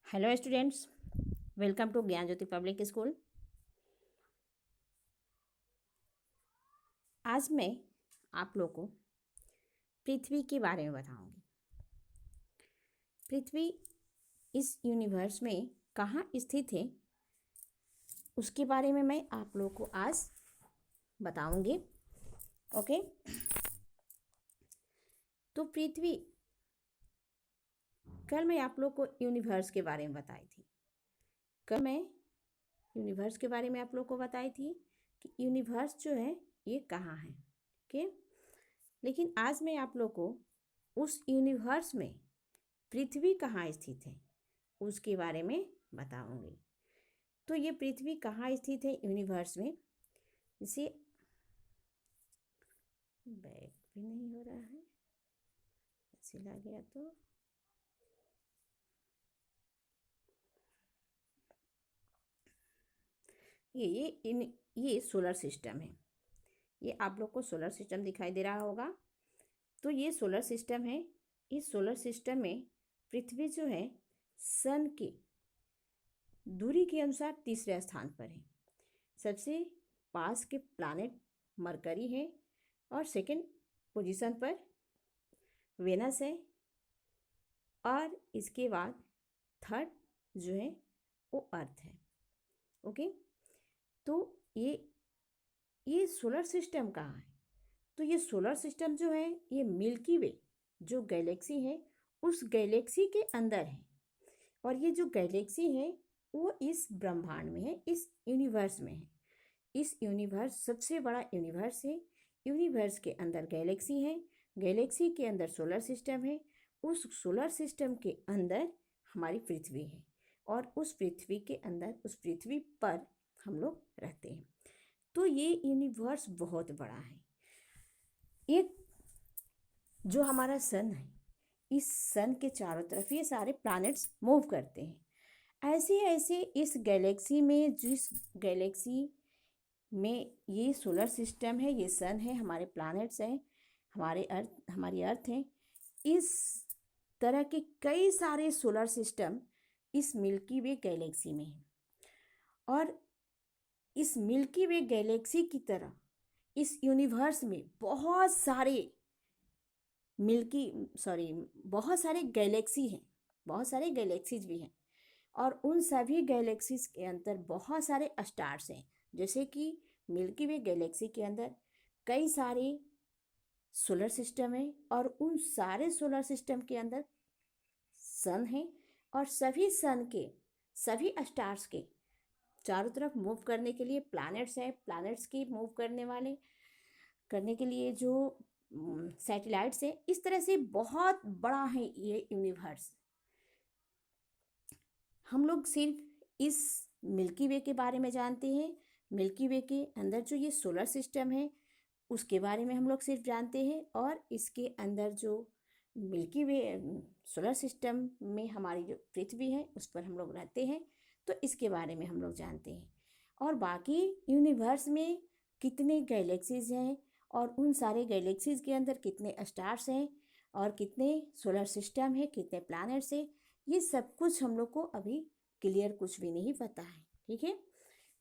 Hello students, welcome to ज्ञान ज्योति public school. आज मैं आप लोग को पृथ्वी के बारे में बताऊंगी। पृथ्वी इस यूनिवर्स में कहाँ स्थित है उसके बारे में मैं आप लोग को आज बताऊंगी। ओके, तो पृथ्वी, कल मैं आप लोग को यूनिवर्स के बारे में बताई थी। कल मैं यूनिवर्स के बारे में आप लोग को बताई थी कि यूनिवर्स जो है ये कहाँ है। ओके, लेकिन आज मैं आप लोग को उस यूनिवर्स में पृथ्वी कहाँ स्थित है उसके बारे में बताऊंगी। तो ये पृथ्वी कहाँ स्थित है यूनिवर्स में, इसे बैक भी नहीं हो रहा है, ऐसे लग गया तो ये सोलर सिस्टम है। ये आप लोग को सोलर सिस्टम दिखाई दे रहा होगा। तो ये सोलर सिस्टम है। इस सोलर सिस्टम में पृथ्वी जो है सन के दूरी के अनुसार तीसरे स्थान पर है। सबसे पास के प्लैनेट मरकरी है और सेकंड पोजीशन पर वेनस है और इसके बाद थर्ड जो है वो अर्थ है। ओके, तो ये सोलर सिस्टम कहाँ है? तो ये सोलर सिस्टम जो है ये मिल्की वे जो गैलेक्सी है उस गैलेक्सी के अंदर है। और ये जो गैलेक्सी है वो इस ब्रह्मांड में है, इस यूनिवर्स में है। इस यूनिवर्स सबसे बड़ा यूनिवर्स है। यूनिवर्स के अंदर गैलेक्सी है, गैलेक्सी के अंदर सोलर सिस्टम है, उस सोलर सिस्टम के अंदर हमारी पृथ्वी है और उस पृथ्वी के अंदर, उस पृथ्वी पर हम लोग रहते हैं। तो ये यूनिवर्स बहुत बड़ा है। एक जो हमारा सन है, इस सन के चारों तरफ ये सारे प्लैनेट्स मूव करते हैं। ऐसे ऐसे इस गैलेक्सी में, जिस गैलेक्सी में ये सोलर सिस्टम है, ये सन है, हमारे प्लैनेट्स हैं, हमारी अर्थ है, इस तरह के कई सारे सोलर सिस्टम इस मिल्की वे गैलेक्सी में है। और इस मिल्की वे गैलेक्सी की तरह इस यूनिवर्स में बहुत सारे गैलेक्सी हैं, बहुत सारे गैलेक्सीज भी हैं। और उन सभी गैलेक्सीज के अंदर बहुत सारे स्टार्स हैं। जैसे कि मिल्की वे गैलेक्सी के अंदर कई सारे सोलर सिस्टम है और उन सारे सोलर सिस्टम के अंदर सन है और सभी सन के, सभी स्टार्स के चारों तरफ मूव करने के लिए प्लैनेट्स हैं। प्लैनेट्स की मूव करने के लिए जो सैटेलाइट्स है। इस तरह से बहुत बड़ा है ये यूनिवर्स। हम लोग सिर्फ इस मिल्की वे के बारे में जानते हैं। मिल्की वे के अंदर जो ये सोलर सिस्टम है उसके बारे में हम लोग सिर्फ जानते हैं और इसके अंदर जो मिल्की वे सोलर सिस्टम में हमारी जो पृथ्वी है उस पर हम लोग रहते हैं, तो इसके बारे में हम लोग जानते हैं। और बाकी यूनिवर्स में कितने गैलेक्सीज हैं और उन सारे गैलेक्सीज के अंदर कितने स्टार्स हैं और कितने सोलर सिस्टम है, कितने प्लैनेट्स हैं, ये सब कुछ हम लोग को अभी क्लियर कुछ भी नहीं पता है। ठीक है,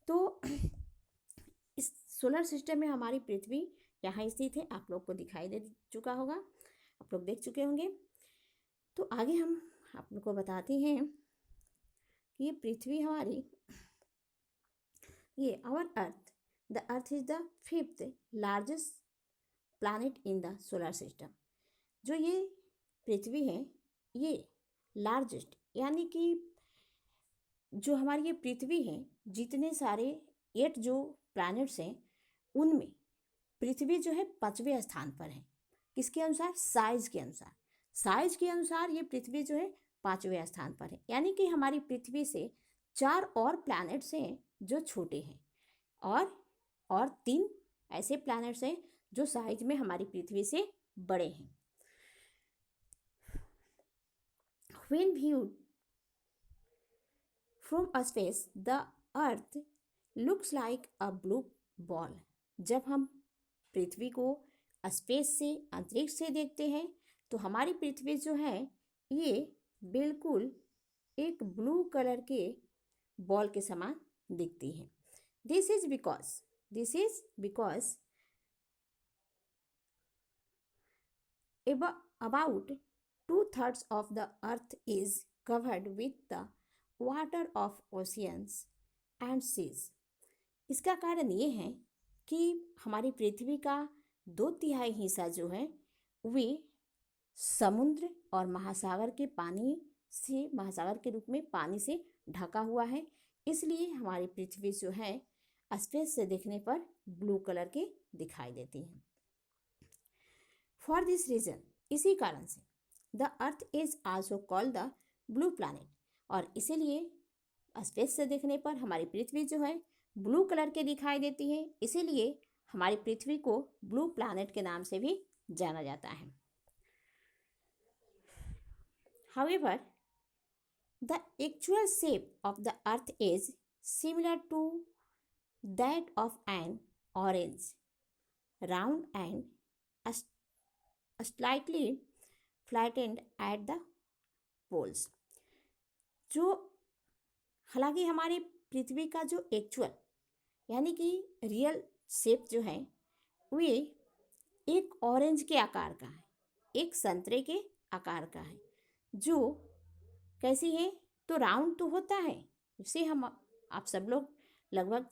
तो इस सोलर सिस्टम में हमारी पृथ्वी यहाँ स्थित है। आप लोग को दिखाई दे चुका होगा, आप लोग देख चुके होंगे। तो आगे हम आप लोग को बताते हैं कि ये पृथ्वी हमारी, ये our earth, the earth is the 5th largest planet in the solar system. जो ये पृथ्वी है ये लार्जेस्ट, यानी कि जो हमारी ये पृथ्वी है, जितने सारे 8 जो प्लैनेट्स हैं उनमें पृथ्वी जो है 5वें स्थान पर है। किसके अनुसार? साइज के अनुसार। साइज के अनुसार ये पृथ्वी जो है 5वें स्थान पर है। यानी कि हमारी पृथ्वी से 4 और प्लैनेट्स हैं जो छोटे हैं और 3 ऐसे प्लैनेट्स हैं जो साइज में हमारी पृथ्वी से बड़े हैं। When viewed from a space, the earth looks like a blue ball. जब हम पृथ्वी को स्पेस से, अंतरिक्ष से देखते हैं तो हमारी पृथ्वी जो है ये बिल्कुल एक ब्लू कलर के बॉल के समान दिखती है। This is because about 2/3 of the earth is covered with the water of oceans and seas। इसका कारण ये है कि हमारी पृथ्वी का 2/3 हिस्सा जो है वे समुद्र और महासागर के रूप में पानी से ढका हुआ है। इसलिए हमारी पृथ्वी जो है स्पेस से देखने पर ब्लू कलर के दिखाई देती है। फॉर दिस रीजन, इसी कारण से the earth is also called the blue planet, और इसीलिए स्पेस से देखने पर हमारी पृथ्वी जो है ब्लू कलर के दिखाई देती है। इसीलिए हमारी पृथ्वी को ब्लू प्लैनेट के नाम से भी जाना जाता है। However, the actual shape of the earth is similar to that of an orange, round and slightly flattened at the poles। जो हालांकि हमारी पृथ्वी का जो एक्चुअल यानी कि रियल शेप जो है वे एक ऑरेंज के आकार का है, एक संतरे के आकार का है। जो कैसी है, तो राउंड तो होता है, इसे हम आप सब लोग लगभग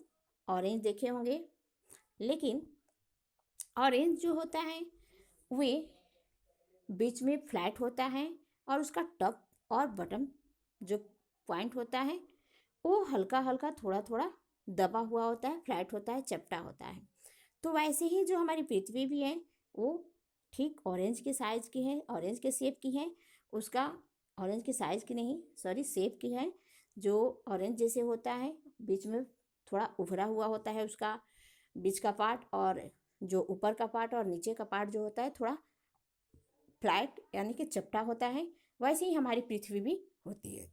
ऑरेंज देखे होंगे, लेकिन ऑरेंज जो होता है वे बीच में फ्लैट होता है और उसका टॉप और बटन जो पॉइंट होता है वो हल्का हल्का थोड़ा थोड़ा दबा हुआ होता है, फ्लैट होता है, चपटा होता है। तो वैसे ही जो हमारी पृथ्वी भी है वो ठीक ऑरेंज के साइज की है, ऑरेंज के शेप की है। उसका ऑरेंज के साइज की नहीं, सॉरी, शेप की है। जो ऑरेंज जैसे होता है, बीच में थोड़ा उभरा हुआ होता है उसका बीच का पार्ट, और जो ऊपर का पार्ट और नीचे का पार्ट जो होता है थोड़ा फ्लैट यानी कि चपटा होता है। वैसे ही हमारी पृथ्वी भी होती है।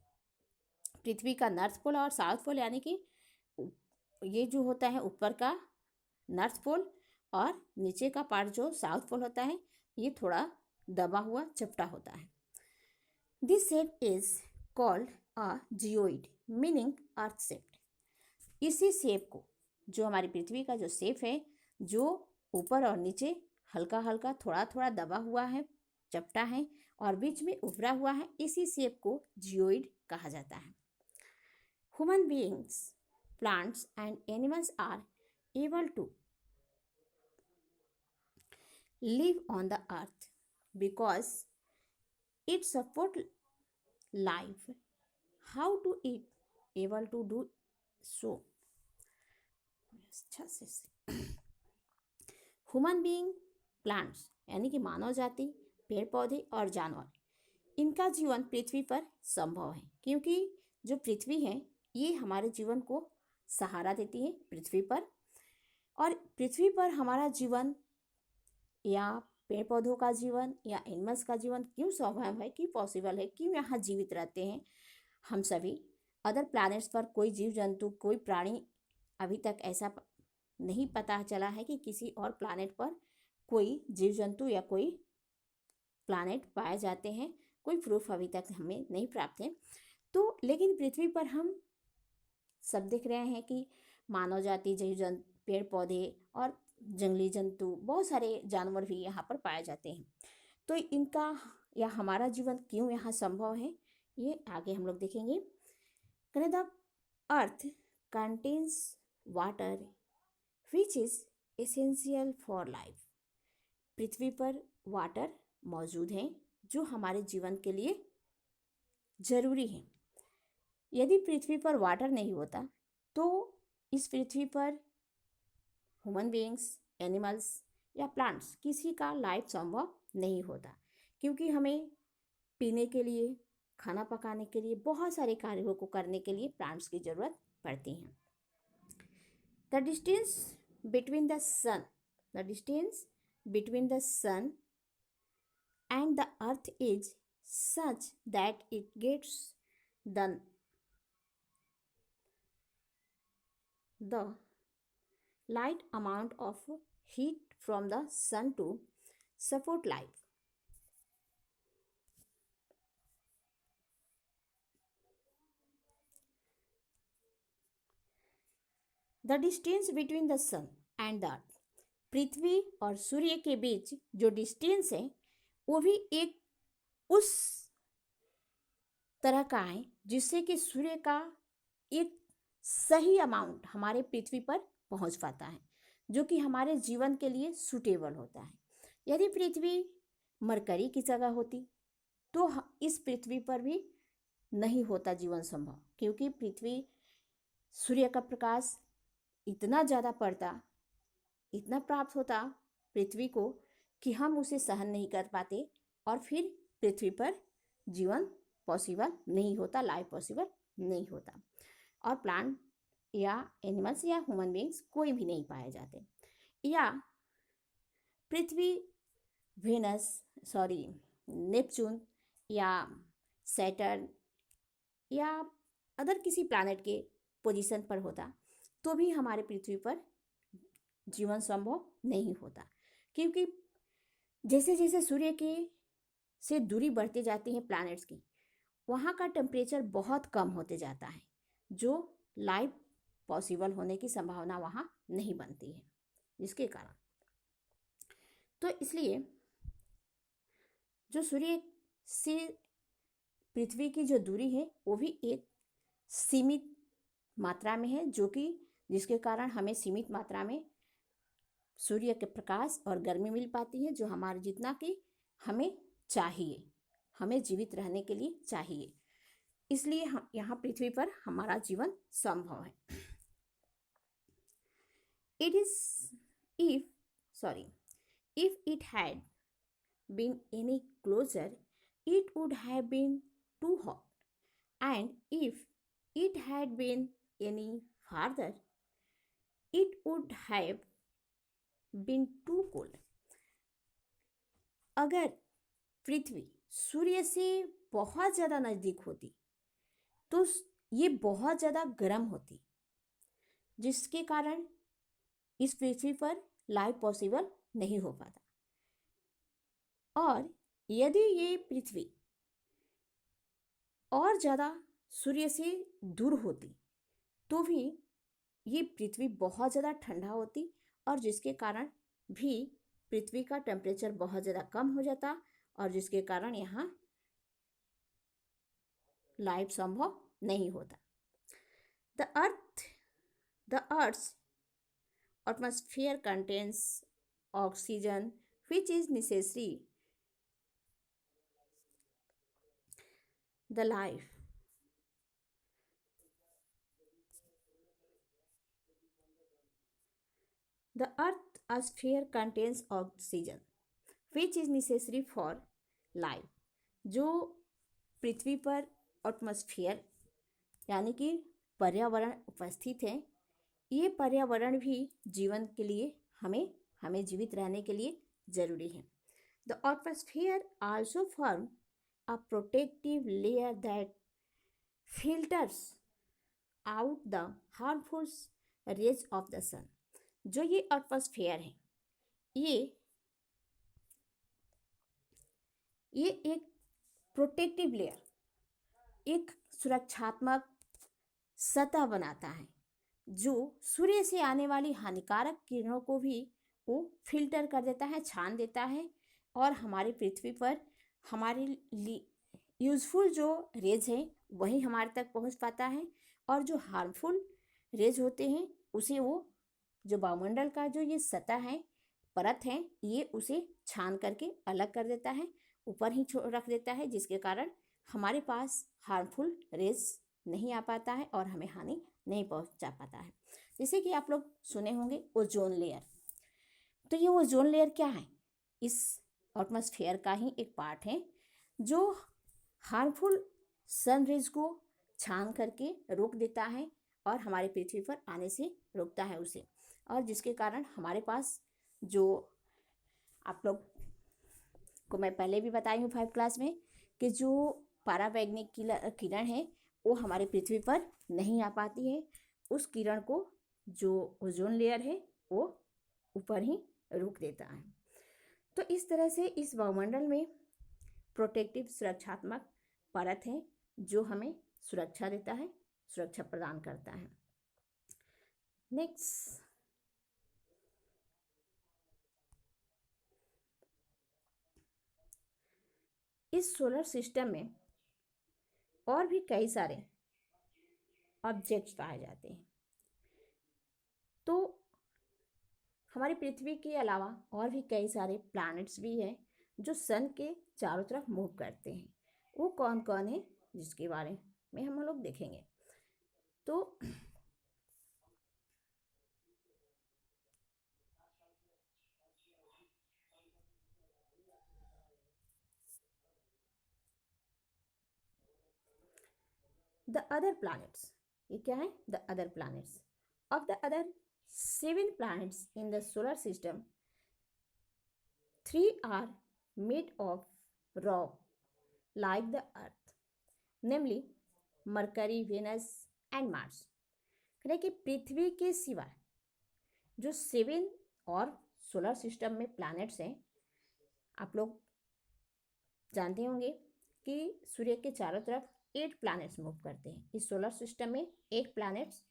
पृथ्वी का नॉर्थ पोल और साउथ पोल यानी कि ये जो होता है ऊपर का नॉर्थ पोल और नीचे का पार्ट जो साउथ पोल होता है ये थोड़ा दबा हुआ चपटा होता है। This shape is called a geoid meaning earth shaped. इसी शेप को, जो हमारी पृथ्वी का जो शेप है जो ऊपर और नीचे हल्का हल्का थोड़ा थोड़ा दबा हुआ है, चपटा है और बीच में उभरा हुआ है, इसी शेप को जियोइड कहा जाता है। Human beings, plants and animals are able to live on the earth because it support life. How to it able to do so? Human being, plants यानी कि मानव जाति, पेड़ पौधे और जानवर, इनका जीवन पृथ्वी पर संभव है क्योंकि जो पृथ्वी है ये हमारे जीवन को सहारा देती है पृथ्वी पर। और पृथ्वी पर हमारा जीवन या पेड़ पौधों का जीवन या एनिमल्स का जीवन क्यों संभव है, क्यों पॉसिबल है, क्यों यहाँ जीवित रहते हैं हम सभी। अदर प्लैनेट्स पर कोई जीव जंतु, कोई प्राणी अभी तक ऐसा नहीं पता चला है कि किसी और प्लैनेट पर कोई जीव जंतु या कोई प्लैनेट पाए जाते हैं। कोई प्रूफ अभी तक हमें नहीं प्राप्त है। तो लेकिन पृथ्वी पर हम सब देख रहे हैं कि मानव जाति, जीव जंतु, पेड़ पौधे और जंगली जंतु, बहुत सारे जानवर भी यहाँ पर पाए जाते हैं। तो इनका या हमारा जीवन क्यों यहाँ संभव है ये आगे हम लोग देखेंगे। The earth contains water which is essential for life. पृथ्वी पर वाटर मौजूद हैं जो हमारे जीवन के लिए जरूरी है। यदि पृथ्वी पर वाटर नहीं होता तो इस पृथ्वी पर ह्यूमन बीइंग्स, एनिमल्स या प्लांट्स किसी का लाइफ संभव नहीं होता, क्योंकि हमें पीने के लिए, खाना पकाने के लिए, बहुत सारे कार्यों को करने के लिए प्लांट्स की ज़रूरत पड़ती है। The distance between the sun and the earth is such that it gets the light amount of heat from the sun to support life. The distance between the sun and the earth, पृथ्वी और सूर्य के बीच जो distance है वो भी एक उस तरह का है जिससे कि सूर्य का एक सही अमाउंट हमारे पृथ्वी पर पहुंच पाता है, जो कि हमारे जीवन के लिए सूटेबल होता है। यदि पृथ्वी मरकरी की जगह होती तो इस पृथ्वी पर भी नहीं होता जीवन संभव, क्योंकि पृथ्वी सूर्य का प्रकाश इतना ज़्यादा पड़ता, इतना प्राप्त होता पृथ्वी को कि हम उसे सहन नहीं कर पाते और फिर पृथ्वी पर जीवन पॉसिबल नहीं होता, लाइफ पॉसिबल नहीं होता, और प्लांट या एनिमल्स या ह्यूमन बींग्स कोई भी नहीं पाए जाते। या पृथ्वी नेपच्यून या सैटर्न या अदर किसी प्लैनेट के पोजीशन पर होता तो भी हमारे पृथ्वी पर जीवन संभव नहीं होता, क्योंकि जैसे जैसे सूर्य के से दूरी बढ़ती जाती है प्लैनेट्स की, वहाँ का टेम्परेचर बहुत कम होते जाता है, जो लाइफ पॉसिबल होने की संभावना वहाँ नहीं बनती है, जिसके कारण तो इसलिए जो सूर्य से पृथ्वी की जो दूरी है वो भी एक सीमित मात्रा में है, जो कि जिसके कारण हमें सीमित मात्रा में सूर्य के प्रकाश और गर्मी मिल पाती है, जो हमारे जितना कि हमें चाहिए, हमें जीवित रहने के लिए चाहिए। इसलिए हम यहाँ पृथ्वी पर हमारा जीवन संभव है। If it had been any closer, it would have been too hot, and if it had been any farther, it would have been too cold. अगर पृथ्वी सूर्य से बहुत ज़्यादा नज़दीक होती तो ये बहुत ज़्यादा गर्म होती, जिसके कारण इस पृथ्वी पर लाइफ पॉसिबल नहीं हो पाता। और यदि ये पृथ्वी और ज़्यादा सूर्य से दूर होती तो भी ये पृथ्वी बहुत ज़्यादा ठंडा होती, और जिसके कारण भी पृथ्वी का टेम्परेचर बहुत ज़्यादा कम हो जाता, और जिसके कारण यहाँ लाइफ संभव नहीं होता। The Earth's atmosphere contains oxygen, which is necessary the life. The Earth's contains oxygen, which is necessary for life. जो पृथ्वी पर एटमॉस्फेयर यानी कि पर्यावरण उपस्थित है, ये पर्यावरण भी जीवन के लिए हमें जीवित रहने के लिए जरूरी है। The atmosphere also form a protective layer that filters out the harmful rays of the sun. जो ये एटमॉस्फेयर है, ये एक प्रोटेक्टिव लेयर, एक सुरक्षात्मक सतह बनाता है, जो सूर्य से आने वाली हानिकारक किरणों को भी वो फिल्टर कर देता है, छान देता है, और हमारी पृथ्वी पर हमारे लिए यूज़फुल जो रेज हैं वही हमारे तक पहुंच पाता है, और जो हार्मफुल रेज होते हैं उसे वो जो वायुमंडल का जो ये सतह है, परत है, ये उसे छान करके अलग कर देता है, ऊपर ही रख देता है, जिसके कारण हमारे पास हार्मफुल रेज नहीं आ पाता है और हमें हानि नहीं पहुंचा पाता है। जैसे कि आप लोग सुने होंगे ओजोन लेयर, तो ये ओजोन लेयर क्या है? इस एटमॉस्फेयर का ही एक पार्ट है जो हार्मफुल सन रेज को छान करके रोक देता है और हमारे पृथ्वी पर आने से रोकता है उसे, और जिसके कारण हमारे पास जो आप लोग को मैं पहले भी बताई हूँ 5 क्लास में कि जो पराबैंगनी किरण है वो हमारे पृथ्वी पर नहीं आ पाती है, उस किरण को जो ओजोन लेयर है वो ऊपर ही रोक देता है। तो इस तरह से इस वायुमंडल में प्रोटेक्टिव सुरक्षात्मक परत है जो हमें सुरक्षा देता है, सुरक्षा प्रदान करता है। नेक्स्ट, इस सोलर सिस्टम में और भी कई सारे ऑब्जेक्ट्स पाए जाते हैं। तो हमारी पृथ्वी के अलावा और भी कई सारे प्लैनेट्स भी हैं जो सन के चारों तरफ मूव करते हैं। वो कौन कौन है जिसके बारे में हम लोग देखेंगे। तो द अदर प्लैनेट्स, ये क्या है? The other planets. Of the other 7 planets in the solar system, 3 are made of rock like the earth, namely Mercury, Venus and Mars. कह कि पृथ्वी के सिवा जो 7 और सोलर सिस्टम में प्लैनेट्स हैं, आप लोग जानते होंगे कि सूर्य के चारों तरफ 8 प्लैनेट्स मूव करते हैं। इस सोलर सिस्टम में 8 प्लैनेट्स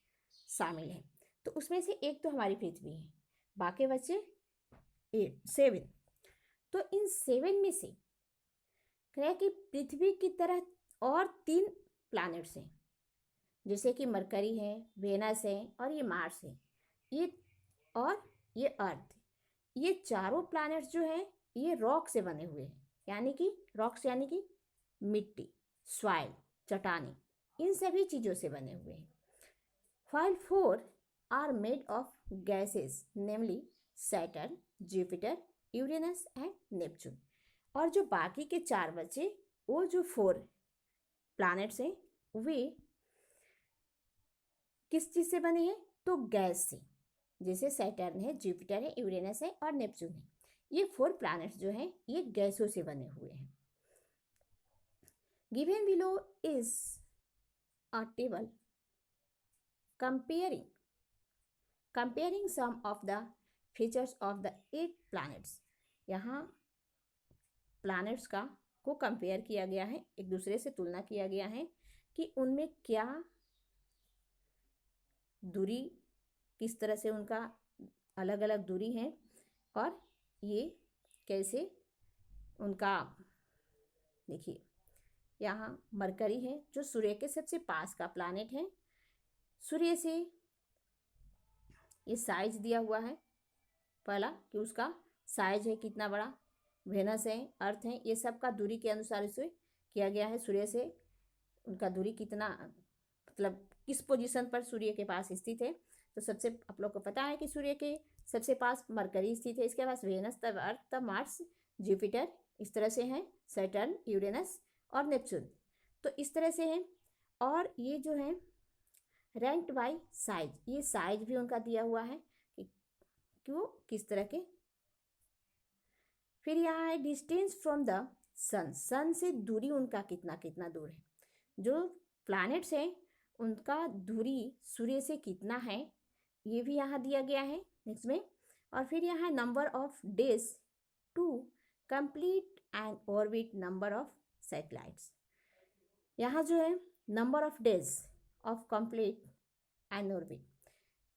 शामिल हैं। तो उसमें से एक तो हमारी पृथ्वी है, बाकी बचे 7। तो इन 7 में से कह कि पृथ्वी की तरह और 3 प्लैनेट्स हैं, जैसे कि मरकरी है, वेनस है और ये मार्स है, ये और ये अर्थ। ये चारों प्लैनेट्स जो है ये रॉक से बने हुए हैं, यानी कि रॉक्स यानी कि मिट्टी, सॉइल, चट्टानी, इन सभी चीज़ों से बने हुए हैं। while 4 are made of gases, namely Saturn, Jupiter, Uranus and Neptune. और जो बाकी के 4 बचे, वो जो 4 प्लैनेट्स हैं वे किस चीज़ से बने हैं? तो गैस से, जैसे सैटर्न है, जुपिटर है, यूरेनस है और नेपच्यून है। ये 4 प्लैनेट्स जो हैं ये गैसों से बने हुए हैं। Given below is a table comparing some of the features of the 8 planets। यहाँ प्लैनेट्स को कंपेयर किया गया है, एक दूसरे से तुलना किया गया है कि उनमें क्या दूरी, किस तरह से उनका अलग अलग दूरी है और ये कैसे उनका, देखिए यहाँ मरकरी है जो सूर्य के सबसे पास का प्लैनेट है। सूर्य से ये साइज दिया हुआ है पहला कि उसका साइज है कितना बड़ा। वेनस है, अर्थ है, ये सब का दूरी के अनुसार इसे किया गया है। सूर्य से उनका दूरी कितना, मतलब किस पोजीशन पर सूर्य के पास स्थित है। तो सबसे आप लोग को पता है कि सूर्य के सबसे पास मरकरी स्थित है, इसके पास वेनस, तब अर्थ, तब मार्स, जुपिटर, इस तरह से है सैटर्न, यूरेनस और नेपच्यून। तो इस तरह से है। और ये जो है रैंक्ड बाय साइज, ये साइज भी उनका दिया हुआ है कि वो किस तरह के। फिर यहाँ है डिस्टेंस फ्रॉम द सन, सन से दूरी उनका कितना कितना दूर है। जो प्लैनेट्स हैं उनका दूरी सूर्य से कितना है ये भी यहाँ दिया गया है नेक्स्ट में। और फिर यहाँ है number of days to complete and orbit number of satellites. यहाँ जो है number of days of complete and orbit,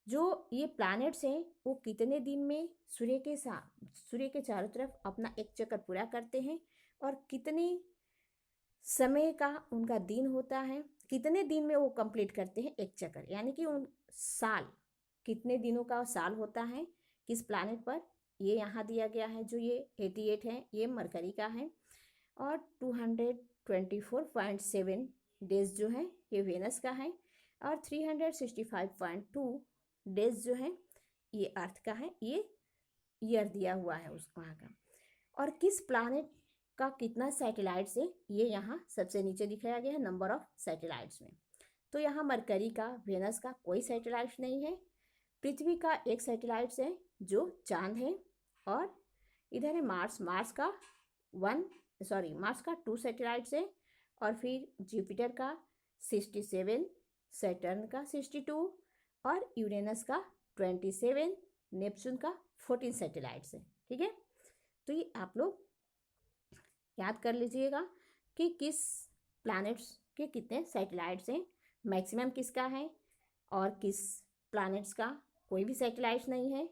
जो ये प्लैनेट्स हैं वो कितने दिन में सूर्य के चारों तरफ अपना एक चक्कर पूरा करते हैं और कितने समय का उनका दिन होता है, कितने दिन में वो कंप्लीट करते हैं एक चक्कर, यानी कि उन साल, कितने दिनों का साल होता है किस प्लैनेट पर, ये यहाँ दिया गया है। जो ये 88 है ये मरकरी का है और 224.7 डेज जो है ये वेनस का है और 365.2 डेज जो है ये अर्थ का है। ये ईयर दिया हुआ है उस वहाँ का। और किस प्लैनेट का कितना सैटेलाइट्स है ये यहाँ सबसे नीचे दिखाया गया है नंबर ऑफ सैटेलाइट्स में। तो यहाँ मरकरी का, वेनस का कोई सैटेलाइट्स नहीं है। पृथ्वी का एक सैटेलाइट्स है जो चांद है। और इधर है मार्स, मार्स का 2 सैटेलाइट्स है। और फिर जुपिटर का 67, सैटर्न का 62 और यूरेनस का 27, नेपच्यून का 14 सैटेलाइट्स है। ठीक है, तो ये आप लोग याद कर लीजिएगा कि किस प्लैनेट्स के कितने सैटेलाइट्स हैं, मैक्सिमम किसका है और किस प्लैनेट्स का कोई भी सैटेलाइट्स नहीं है।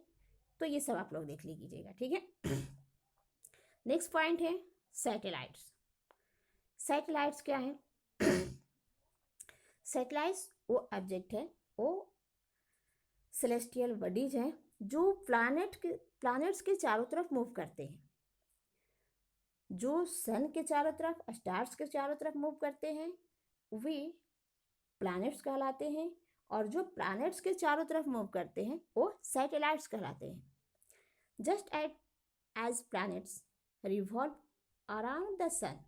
तो ये सब आप लोग देख लीजिएगा, ठीक है। नेक्स्ट पॉइंट है सैटेलाइट्स। सैटेलाइट्स क्या है? सैटेलाइट्स वो ऑब्जेक्ट है, वो सेलेस्टियल बॉडीज हैं जो प्लैनेट्स के चारों तरफ मूव करते हैं। जो सन के चारों तरफ, स्टार्स के चारों तरफ मूव करते हैं वे प्लैनेट्स कहलाते हैं, और जो प्लैनेट्स के चारों तरफ मूव करते हैं वो सैटेलाइट्स कहलाते हैं। Just as planets revolve around the sun,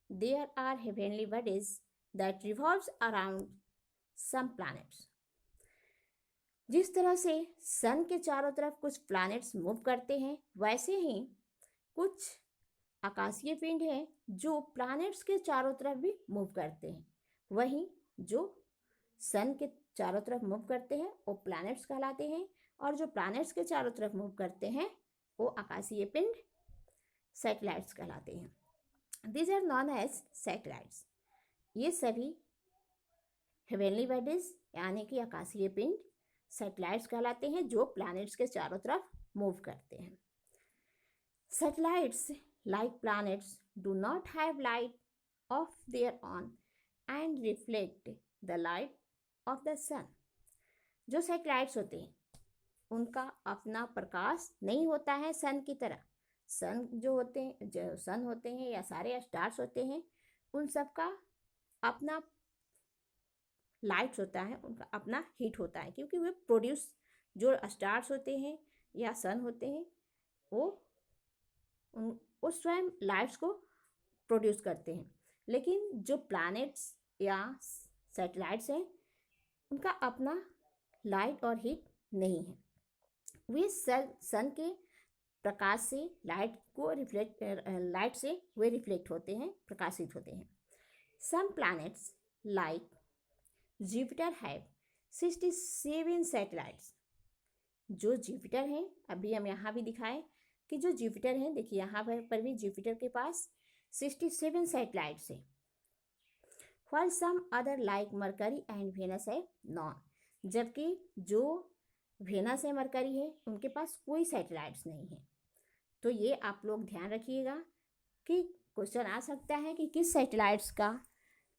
there are heavenly bodies that revolves around some planets. जिस तरह से सन के चारों तरफ कुछ प्लैनेट्स मूव करते हैं, वैसे ही कुछ आकाशीय पिंड हैं जो प्लैनेट्स के चारों तरफ भी मूव करते हैं। वहीं जो सन के चारों तरफ मूव करते हैं वो प्लैनेट्स कहलाते हैं, और जो प्लैनेट्स के चारों तरफ मूव करते हैं वो आकाशीय पिंड सैटेलाइट्स कहलाते हैं। These are known as satellites. ये सभी हेवनली बॉडीज यानी कि आकाशीय पिंड सैटेलाइट्स कहलाते हैं जो प्लैनेट्स के चारों तरफ मूव करते हैं। Satellites like planets do not have light of their own and reflect the light of the sun. जो सैटेलाइट्स होते हैं उनका अपना प्रकाश नहीं होता है सन की तरह। सन जो सन होते हैं या सारे स्टार्स होते हैं, उन सब का अपना लाइट्स होता है, उनका अपना हीट होता है, क्योंकि वे प्रोड्यूस, जो स्टार्स होते हैं या सन होते हैं वो स्वयं लाइट्स को प्रोड्यूस करते हैं। लेकिन जो प्लैनेट्स या सैटेलाइट्स हैं उनका अपना लाइट और हीट नहीं है। वे सन के प्रकाश से लाइट से वे रिफ्लेक्ट होते हैं, प्रकाशित होते हैं। Some planets like Jupiter have 67 satellites. जो जुपिटर हैं, अभी हम यहाँ भी दिखाएं कि जो जुपिटर हैं, देखिए यहाँ पर भी जुपिटर के पास 67 सैटेलाइट्स हैं। while some other like Mercury and Venus है नॉन, जबकि जो वेनस है, मरकरी है, उनके पास कोई सैटेलाइट्स नहीं है। तो ये आप लोग ध्यान रखिएगा कि क्वेश्चन आ सकता है कि किस सैटेलाइट्स का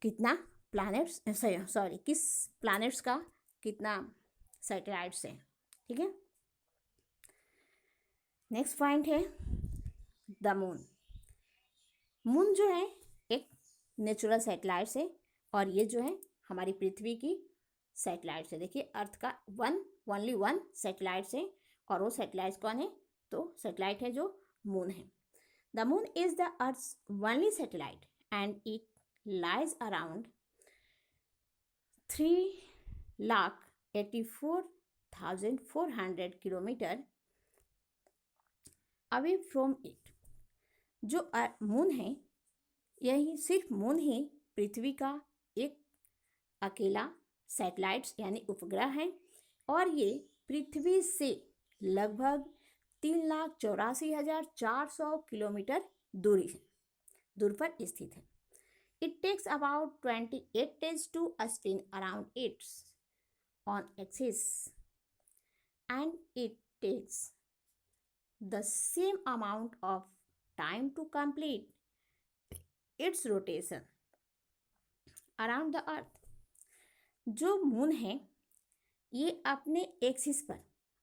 कितना प्लैनेट्स, किस प्लैनेट्स का कितना सैटेलाइट्स है, ठीक है। नेक्स्ट पॉइंट है द मून। मून जो है एक नेचुरल सैटेलाइट्स है, और ये जो है हमारी पृथ्वी की सैटेलाइट्स है। देखिए अर्थ का ओनली वन सैटेलाइट्स है, और वो सैटेलाइट्स कौन है? तो सैटेलाइट है जो मून है। The moon is the earth's only satellite and it lies around 3,84,400 kilometre away from it. जो मून है, यही सिर्फ मून ही पृथ्वी का एक अकेला सैटेलाइट्स यानी उपग्रह है, और ये पृथ्वी से लगभग 3,84,400 किलोमीटर दूर पर स्थित है। It takes about 28 days to spin around its on axis and it takes the same amount of time to complete its rotation around the earth. जो मून है ये अपने एक्सिस पर,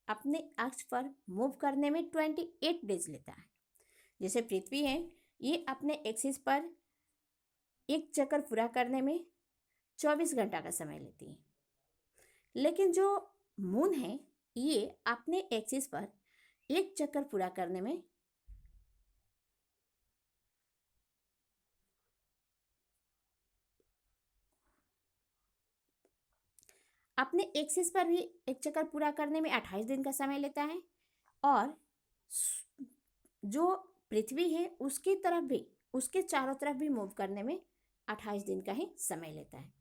अपने अक्ष पर मूव करने में 28 days लेता है। जैसे पृथ्वी है, ये अपने एक्सिस पर एक चक्कर पूरा करने में 24 घंटा का समय लेती है। लेकिन जो मून है ये अपने एक्सिस पर एक चक्कर पूरा करने में अपने एक्सिस पर भी एक चक्कर पूरा करने में 28 दिन का समय लेता है, और जो पृथ्वी है उसकी तरफ भी, उसके चारों तरफ भी मूव करने में 28 दिन का ही समय लेता है।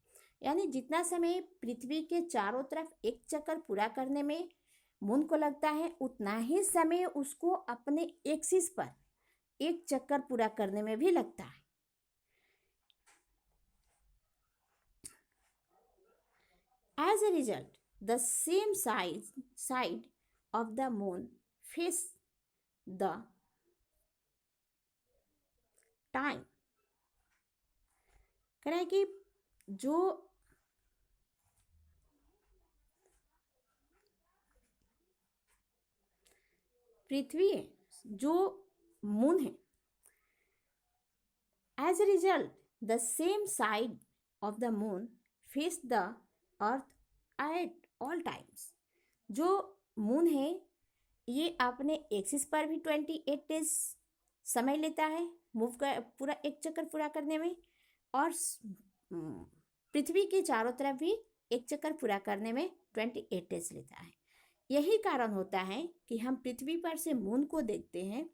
यानी जितना समय पृथ्वी के चारों तरफ एक चक्कर पूरा करने में मून को लगता है, उतना ही समय उसको अपने एक्सिस पर एक चक्कर पूरा करने में भी लगता है। As a result, the same side of the moon face the time। कह रहा है कि जो पृथ्वी है, जो मून है, as a result the same side of the moon face the earth at all times. जो मून है ये अपने एक्सिस पर भी 28 डेज समय लेता है मूव कर, पूरा एक चक्कर पूरा करने में, और पृथ्वी के चारों तरफ भी एक चक्कर पूरा करने में 28 डेज लेता है। यही कारण होता है कि हम पृथ्वी पर से मून को देखते हैं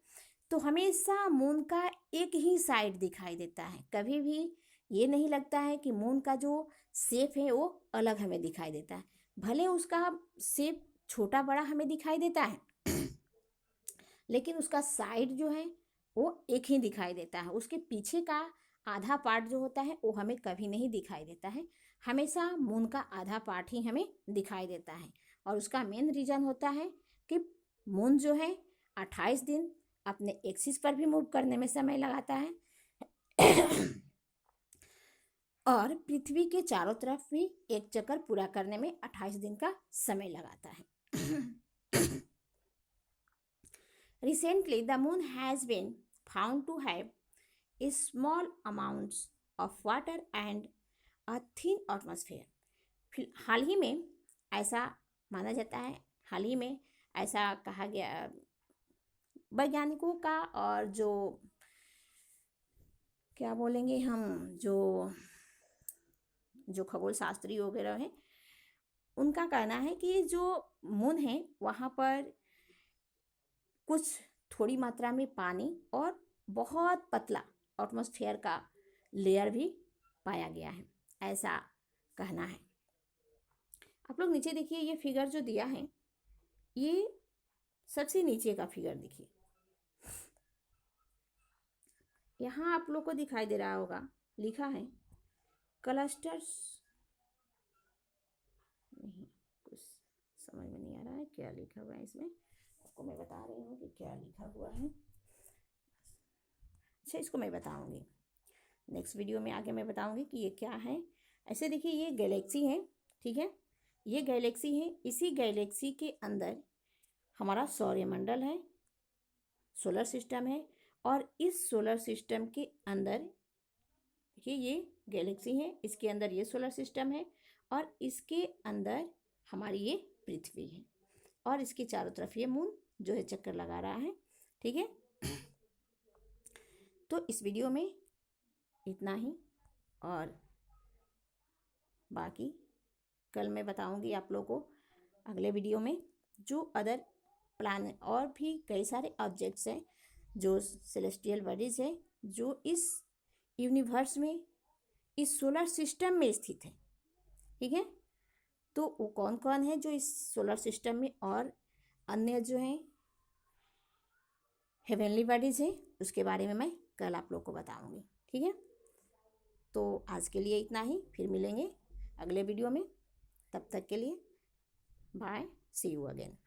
तो हमेशा मून का एक ही साइड दिखाई देता है। कभी भी ये नहीं लगता है कि मून का जो शेप है वो अलग हमें दिखाई देता है। भले उसका शेप छोटा बड़ा हमें दिखाई देता है लेकिन उसका साइड जो है वो एक ही दिखाई देता है। उसके पीछे का आधा पार्ट जो होता है वो हमें कभी नहीं दिखाई देता है। हमेशा मून का आधा पार्ट ही हमें दिखाई देता है। और उसका मेन रीज़न होता है कि मून जो है 28 दिन अपने एक्सिस पर भी मूव करने में समय लगाता है और पृथ्वी के चारों तरफ भी एक चक्कर पूरा करने में 28 दिन का समय लगाता है। Recently, the moon has been found to have a small amounts of water and a thin atmosphere। हाल ही में ऐसा माना जाता है, हाल ही में ऐसा कहा गया वैज्ञानिकों का, और जो क्या बोलेंगे हम, जो खगोल शास्त्री वगैरह हैं उनका कहना है कि जो मून है वहाँ पर कुछ थोड़ी मात्रा में पानी और बहुत पतला एटमॉस्फेयर का लेयर भी पाया गया है, ऐसा कहना है। आप लोग नीचे देखिए, ये फिगर जो दिया है ये सबसे नीचे का फिगर देखिए। यहाँ आप लोग को दिखाई दे रहा होगा लिखा है क्लस्टर्स, नहीं कुछ समझ में नहीं आ रहा है क्या लिखा हुआ है इसमें, आपको मैं बता रही हूँ कि क्या लिखा हुआ है। अच्छा, इसको मैं बताऊँगी नेक्स्ट वीडियो में, आगे मैं बताऊँगी कि ये क्या है। ऐसे देखिए ये गैलेक्सी है, ठीक है, ये गैलेक्सी है। इसी गैलेक्सी के अंदर हमारा सौरमंडल है, सोलर सिस्टम है, और इस सोलर सिस्टम के अंदर देखिए ये गैलेक्सी है, इसके अंदर ये सोलर सिस्टम है, और इसके अंदर हमारी ये पृथ्वी है, और इसके चारों तरफ ये मून जो है चक्कर लगा रहा है, ठीक है। तो इस वीडियो में इतना ही, और बाकी कल मैं बताऊंगी आप लोगों को अगले वीडियो में जो अदर प्लैनेट और भी कई सारे ऑब्जेक्ट्स हैं, जो सेलेस्टियल बॉडीज है, जो इस यूनिवर्स में, इस सोलर सिस्टम में स्थित है, ठीक है। तो वो कौन कौन है जो इस सोलर सिस्टम में, और अन्य जो हैं हेवनली बॉडीज हैं, उसके बारे में मैं कल आप लोग को बताऊंगी, ठीक है। तो आज के लिए इतना ही, फिर मिलेंगे अगले वीडियो में। तब तक के लिए बाय, सी यू अगेन।